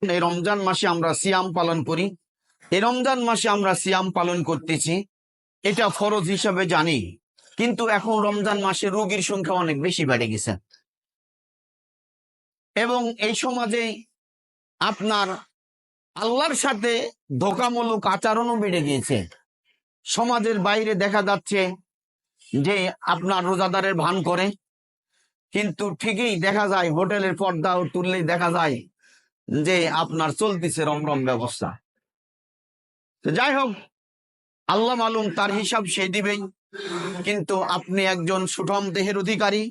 এই রমজান মাসে আমরা সিয়াম পালন করি। এই রমজান মাসে আমরা সিয়াম পালন করতেছি, এটা ফরজ হিসাবে জানি। কিন্তু এখন রমজান মাসে রোগীর সংখ্যা অনেক বেশি বেড়ে গেছে, এবং এই সমাজে আপনার আল্লাহর সাথে ধোঁকামূলক আচরণও বেড়ে গিয়েছে। সমাজের বাইরে দেখা যাচ্ছে যে আপনার রোজাদারের ভান করে, কিন্তু ঠিকই দেখা যায় হোটেলের পর্দা তুললেই দেখা যায় যে আপনার চলতেছে রমরম ব্যবস্থা। তো যাই হোক, আল্লাহ মালুম, তার হিসাব সে দিবেই। কিন্তু আপনি একজন সুঠম দেহের অধিকারী,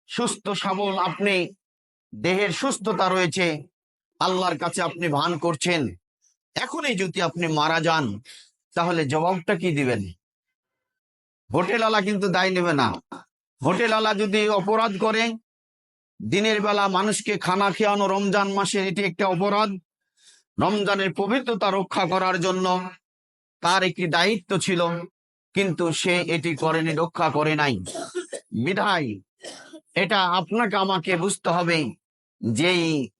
সুস্থ সবল, আপনি দেহের সুস্থতা রয়েছে, আল্লাহর কাছে আপনি ভান করছেন। এখনই যদি আপনি মারা যান, তাহলে জবাবটা কি দিবেন? হোটেলওয়ালা কিন্তু দায় নেবে না। হোটেলওয়ালা যদি অপরাধ করে, দিনের বেলা মানুষকে খানা খেয়ানো রমজান মাসে, এটি একটা অপরাধ। রমজানের পবিত্রতা রক্ষা করার জন্য তার একটি দায়িত্ব ছিল, কিন্তু সে এটি করেনি, রক্ষা করে নাই। বিধায় এটা আপনাকে আমাকে বুঝতে হবে যে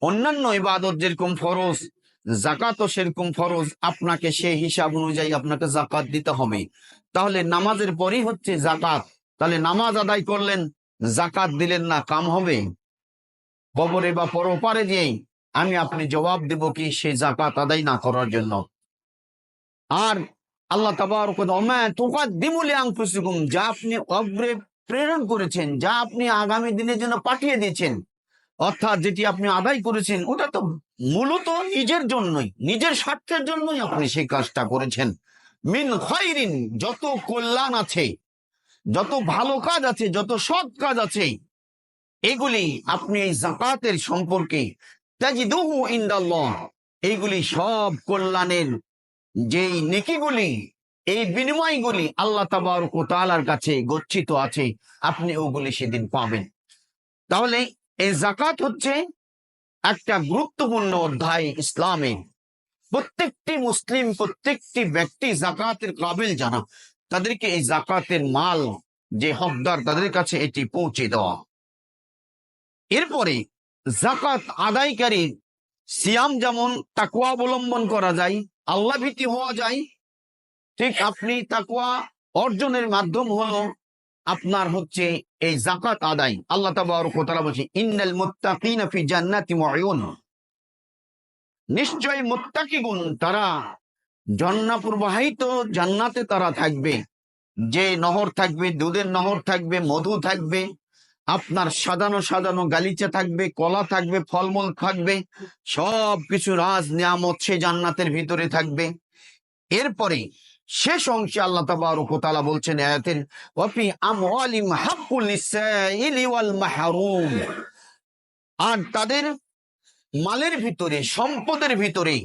অন্যান্য ইবাদত যেরকম ফরজ, জাকাতও সেরকম ফরজ। আপনাকে সেই হিসাব অনুযায়ী আপনাকে জাকাত দিতে হবে। তাহলে নামাজের পরই হচ্ছে জাকাত। তাহলে নামাজ আদায় করলেন, জাকাত দিলেন না, কাম হবে? কবরে বা পরপারে দিয়ে আমি আপনি জবাব দেব কি সেই জাকাত আদায় না করার জন্য? আর আল্লাহ তাবারক ওয়া তাআলা তুকাদ্দিমু লিআনফুসিকুম, যা আপনি অগ্রে প্রেরণ করেছেন, যা আপনি আগামী দিনের জন্য পাঠিয়ে দিয়েছেন, অর্থাৎ যেটি আপনি আদায় করেছেন, ওটা তো মূলত নিজের জন্যই, নিজের স্বার্থের জন্যই আপনি সেই কাজটা করেছেন। মিন খায়রিন, যত কল্যাণ আছে, যত ভালো কাজ আছে, যত সৎ কাজ আছে, এগুলি আপনি এই যাকাতের সম্পর্কে তাজিদুহু ইনদাল্লাহ, এইগুলি সব কল্যাণের যেই নেকিগুলি, এই বিনিময়গুলি আল্লাহ তাবারক ওয়া তাআলার কাছে গচ্ছিত আছে, আপনি ওগুলি সেদিন পাবেন। তাহলে এই যাকাত হচ্ছে একটা গুরুত্বপূর্ণ অধ্যায় ইসলামে। প্রত্যেকটি মুসলিম, প্রত্যেকটি ব্যক্তি যাকাতের কাবিল যারা, তাদেরকে এই যাকাতের মাল যে হকদার, তাদের কাছে এটি পৌঁছে দেওয়া। এরপরে যাকাত আদায়কারী সিয়াম যেমন তাকওয়া অবলম্বন করা যায়, আল্লাহ ভীতি হওয়া যায়, ঠিক আপনি তাকওয়া অর্জনের মাধ্যম হলো আপনার হচ্ছে এই যাকাত আদায়। আল্লাহ তাবারক ওয়া তাআলা বলেছেন, ইন্নাল মুত্তাকিনা ফি জান্নাতি ওয়া উয়ুন, নিশ্চয়ই মুত্তাকিগুন, তারা প্রবাহিত জান্নাতে তারা থাকবে। যে নহর থাকবে, দুধের নহর থাকবে, মধু থাকবে, আপনার সাজানো সাজানো গালিচা থাকবে, কলা থাকবে, ফলমূল থাকবে, সব কিছু রাজ নিয়ামত সে জান্নাতের ভিতরে থাকবে। এরপরে শেষ অংশে আল্লাহ তাবারক ওয়া তাআলা বলছেন আয়াতের, ওয়াফি আমওয়ালিহিম হাক্কুল লিসাইলি ওয়াল মাহরুম, আর তাদের মালের ভিতরে, সম্পদের ভিতরে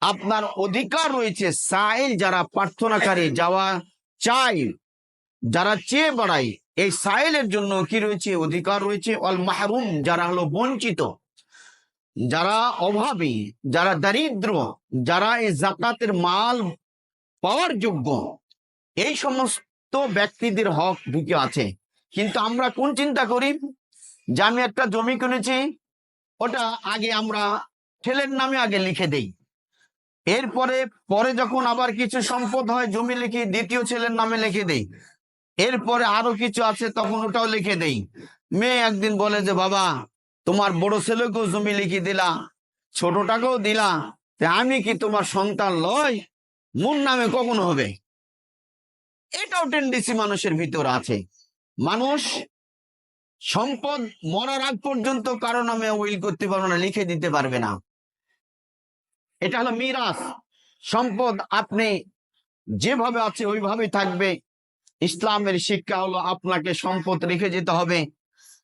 আপনার অধিকার রয়েছে। সাইল, যারা প্রার্থনাকারী, যাওয়া চাই, যারা চেয়ে বেড়ায়, এই সাইলের জন্য কি রয়েছে? অধিকার রয়েছে। ওয়াল মাহরুম, যারা হলো বঞ্চিত, যারা অভাবী, যারা দারিদ্র, যারা এই যাকাতের মাল পাওয়ার যোগ্য, এই সমস্ত ব্যক্তিদের হক ঢুকে আছে। কিন্তু আমরা কোন চিন্তা করি যে আমি একটা জমি কিনেছি, ওটা আগে আমরা ছেলের নামে আগে লিখে দেই, এরপরে পরে যখন আবার কিছু সম্পদ হয়, জমি লিখে দ্বিতীয় ছেলের নামে লিখে দেই, এরপরে আরো কিছু আছে তখন ওটাও লিখে দেই। মেয়ে একদিন বলে যে বাবা, তোমার বড় ছেলেকেও জমি লিখে দিলা, ছোটটাকেও দিলা, আমি কি তোমার সন্তান লয়? মোর নামে কখন হবে? এটাও টেন্ডেন্সি মানুষের ভিতর আছে। মানুষ সম্পদ মরার আগ পর্যন্ত কারো নামে উইল করতে পারবে না, লিখে দিতে পারবে না। এটা হলো মিরাস। সম্পদ আপনি যেভাবে আছে ওইভাবেই থাকবে। ইসলামের শিক্ষা হলো আপনাকে সম্পদ রেখে যেতে হবে।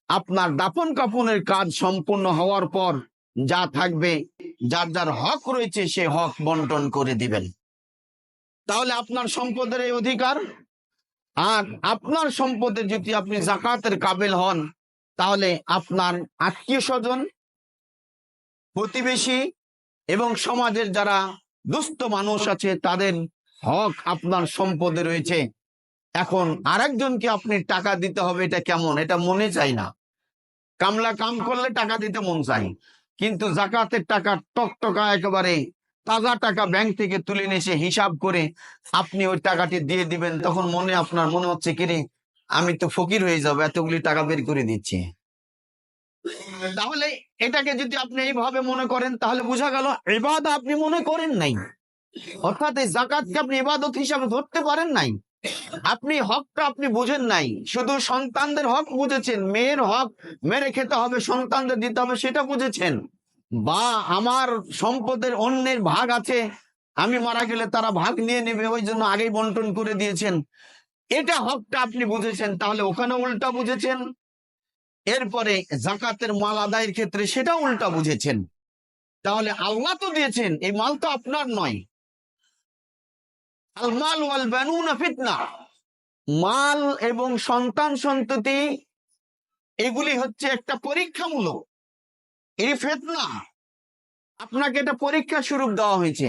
আপনার দাফন কাফনের কাজ সম্পূর্ণ হওয়ার পর যা থাকবে, যার যার হক রয়েছে, সে হক বন্টন করে দিবেন। তাহলে আপনার সম্পদের এই অধিকার। আর আপনার সম্পদের যদি আপনি যাকাতের কাবিল হন, তাহলে আপনার আত্মীয় স্বজন, প্রতিবেশী এবং সমাজের যারা দুস্থ মানুষ আছে, তাদের হক আপনার সম্পদে রয়েছে। এখন আরেকজনকে আপনি টাকা দিতে হবে, এটা কেমন? এটা মনে চাই না। কামলা কাম করলে টাকা দিতে মন চাই, কিন্তু জাকাতের টাকা টকটকা একেবারে তাজা টাকা ব্যাংক থেকে তুলে নিয়ে এসে হিসাব করে আপনি ওই টাকাটি দিয়ে দিবেন, তখন আপনার মনে হচ্ছে কিরে আমি তো ফকির হয়ে যাবো, এতগুলি টাকা বের করে দিচ্ছি। তাহলে এটাকে যদি আপনি এইভাবে মনে করেন তাহলে বোঝা গেল ইবাদত আপনি মনে করেন নাই, অর্থাৎ এই জাকাতকে আপনি ইবাদত হিসাবে ধরতে পারেন নাই। আপনি হকটা আপনি বুঝেন নাই, শুধু সন্তানদের হক বুঝেছেন, মেয়ের হক মেরে খেতে হবে, সন্তানদের দিতে হবে সেটা বুঝেছেন, বা আমার সম্পদের অন্যের ভাগ আছে, আমি মারা গেলে তারা ভাগ নিয়ে নেবে, ওই জন্য আগেই বন্টন করে দিয়েছেন, এটা হকটা আপনি বুঝেছেন, তাহলে ওখানে উল্টা বুঝেছেন। এরপরে জাকাতের মাল আদায়ের ক্ষেত্রে সেটা উল্টা বুঝেছেন। তাহলে আল্লাহ তো দিয়েছেন, এই মাল তো আপনার নয়। আল মাল ওয়াল বানুনা ফিতনা, মাল এবং সন্তান সন্ততি এগুলি হচ্ছে একটা পরীক্ষামূলক, এই ফিতনা, আপনাকে এটা পরীক্ষা স্বরূপ দেওয়া হয়েছে।